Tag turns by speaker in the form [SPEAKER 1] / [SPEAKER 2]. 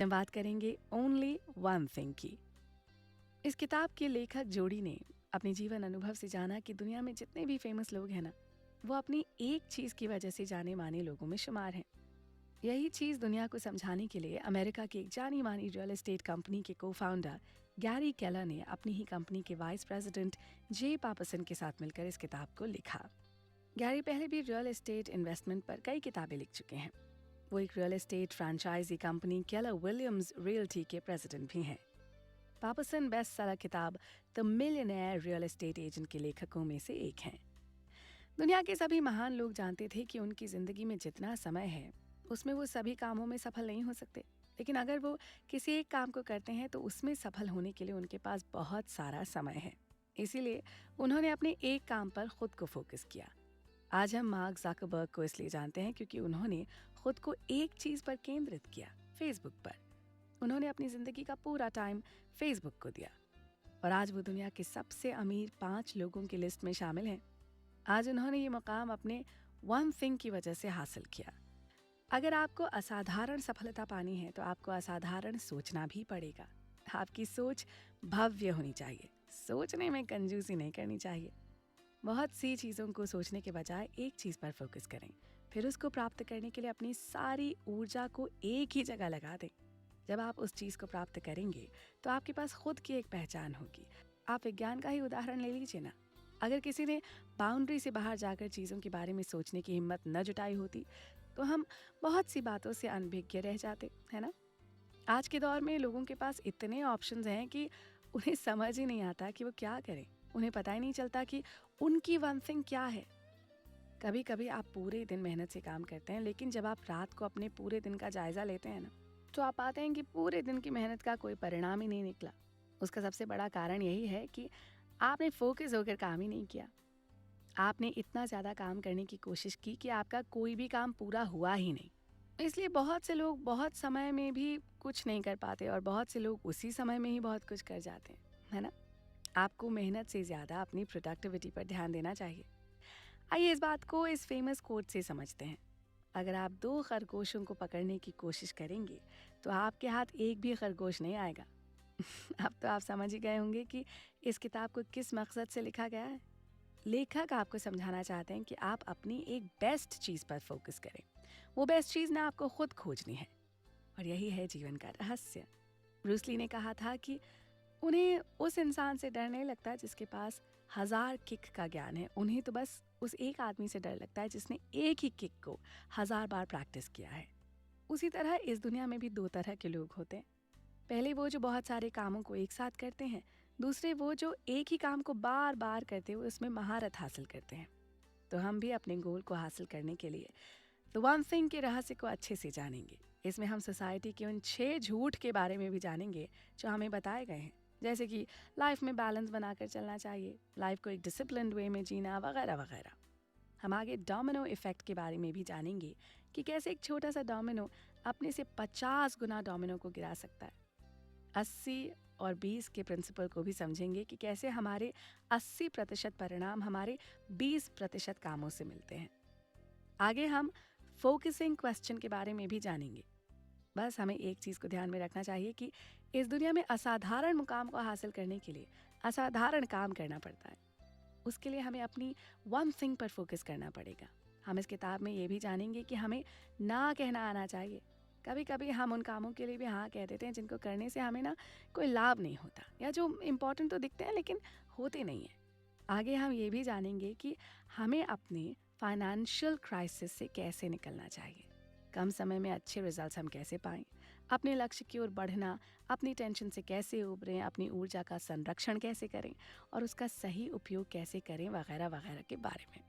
[SPEAKER 1] हम बात करेंगे ओनली वन थिंग की। इस किताब के लेखक जोड़ी ने अपने जीवन अनुभव से जाना कि दुनिया में जितने भी फेमस लोग हैं ना, वो अपनी एक चीज की वजह से जाने माने लोगों में शुमार हैं। यही चीज दुनिया को समझाने के लिए अमेरिका की एक जानी मानी रियल एस्टेट कंपनी के को फाउंडर गैरी केलर ने अपनी ही कंपनी के वाइस प्रेसिडेंट जे पापसन के साथ मिलकर इस किताब को लिखा। गैरी पहले भी रियल एस्टेट इन्वेस्टमेंट पर कई किताबें लिख चुके हैं। वो एक real estate franchisee company Keller Williams Realty के प्रेसिडेंट भी हैं। पापसन बेस्ट सेलर किताब the millionaire real estate agent के लेखकों में से एक हैं। दुनिया के सभी महान लोग जानते थे कि उनकी जिंदगी में जितना समय है उसमें वो सभी कामों में सफल नहीं हो सकते, लेकिन अगर वो किसी एक काम को करते हैं तो उसमें सफल होने के लिए उनके पास बहुत सारा समय है। इसीलिए उन्होंने अपने एक काम पर खुद को फोकस किया। आज हम मार्क ज़करबर्ग को इसलिए जानते हैं क्योंकि उन्होंने खुद को एक चीज पर केंद्रित किया, फेसबुक पर। उन्होंने अपनी जिंदगी का पूरा टाइम फेसबुक को दिया और आज वो दुनिया के सबसे अमीर 5 लोगों की लिस्ट में शामिल हैं। आज उन्होंने ये मुकाम अपने वन थिंग की वजह से हासिल किया। अगर आपको असाधारण सफलता पानी है तो आपको असाधारण सोचना भी पड़ेगा। आपकी सोच भव्य होनी चाहिए, सोचने में कंजूसी नहीं करनी चाहिए। बहुत सी चीज़ों को सोचने के बजाय एक चीज़ पर फोकस करें, फिर उसको प्राप्त करने के लिए अपनी सारी ऊर्जा को एक ही जगह लगा दें। जब आप उस चीज़ को प्राप्त करेंगे तो आपके पास खुद की एक पहचान होगी। आप विज्ञान का ही उदाहरण ले लीजिए ना। अगर किसी ने बाउंड्री से बाहर जाकर चीज़ों के बारे में सोचने की हिम्मत न जुटाई होती तो हम बहुत सी बातों से अनभिज्ञ रह जाते, है ना। आज के दौर में लोगों के पास इतने ऑप्शंस हैं कि उन्हें समझ ही नहीं आता कि वो क्या करें। उन्हें पता ही नहीं चलता कि उनकी वन थिंग क्या है। कभी कभी आप पूरे दिन मेहनत से काम करते हैं, लेकिन जब आप रात को अपने पूरे दिन का जायजा लेते हैं ना, तो आप पाते हैं कि पूरे दिन की मेहनत का कोई परिणाम ही नहीं निकला। उसका सबसे बड़ा कारण यही है कि आपने फोकस होकर काम ही नहीं किया। आपने इतना ज़्यादा काम करने की कोशिश की कि आपका कोई भी काम पूरा हुआ ही नहीं। इसलिए बहुत से लोग बहुत समय में भी कुछ नहीं कर पाते और बहुत से लोग उसी समय में ही बहुत कुछ कर जाते हैं, है ना। आपको मेहनत से ज़्यादा अपनी प्रोडक्टिविटी पर ध्यान देना चाहिए। आइए इस बात को इस फेमस कोट से समझते हैं। अगर आप 2 खरगोशों को पकड़ने की कोशिश करेंगे तो आपके हाथ एक भी खरगोश नहीं आएगा। अब तो आप समझ ही गए होंगे कि इस किताब को किस मकसद से लिखा गया है। लेखक आपको समझाना चाहते हैं कि आप अपनी एक बेस्ट चीज़ पर फोकस करें। वो बेस्ट चीज़ ना आपको खुद खोजनी है, और यही है जीवन का रहस्य। ब्रूस ली ने कहा था कि उन्हें उस इंसान से डर नहीं लगता जिसके पास 1000 किक का ज्ञान है, उन्हें तो बस उस एक आदमी से डर लगता है जिसने एक ही किक को 1000 बार प्रैक्टिस किया है। उसी तरह इस दुनिया में भी 2 तरह के लोग होते हैं। पहले वो जो बहुत सारे कामों को एक साथ करते हैं, दूसरे वो जो एक ही काम को बार बार करते हुए उसमें महारत हासिल करते हैं। तो हम भी अपने गोल को हासिल करने के लिए द वन थिंग के रहस्य को अच्छे से जानेंगे। इसमें हम सोसाइटी के उन 6 झूठ के बारे में भी जानेंगे जो हमें बताए गए हैं, जैसे कि लाइफ में बैलेंस बनाकर चलना चाहिए, लाइफ को एक डिसिप्लिन्ड वे में जीना, वगैरह वगैरह। हम आगे डोमिनो इफेक्ट के बारे में भी जानेंगे कि कैसे एक छोटा सा डोमिनो अपने से 50 गुना डोमिनो को गिरा सकता है। 80 और 20 के प्रिंसिपल को भी समझेंगे कि कैसे हमारे 80% परिणाम हमारे 20% कामों से मिलते हैं। आगे हम फोकसिंग क्वेश्चन के बारे में भी जानेंगे। बस हमें एक चीज़ को ध्यान में रखना चाहिए कि इस दुनिया में असाधारण मुकाम को हासिल करने के लिए असाधारण काम करना पड़ता है। उसके लिए हमें अपनी वन थिंग पर फोकस करना पड़ेगा। हम इस किताब में ये भी जानेंगे कि हमें ना कहना आना चाहिए। कभी कभी हम उन कामों के लिए भी हाँ कह देते हैं जिनको करने से हमें ना कोई लाभ नहीं होता, या जो इम्पोर्टेंट तो दिखते हैं लेकिन होते नहीं हैं। आगे हम ये भी जानेंगे कि हमें अपने फाइनेंशियल क्राइसिस से कैसे निकलना चाहिए, कम समय में अच्छे रिजल्ट्स हम कैसे पाएं, अपने लक्ष्य की ओर बढ़ना, अपनी टेंशन से कैसे उबरें, अपनी ऊर्जा का संरक्षण कैसे करें और उसका सही उपयोग कैसे करें, वगैरह वगैरह के बारे में।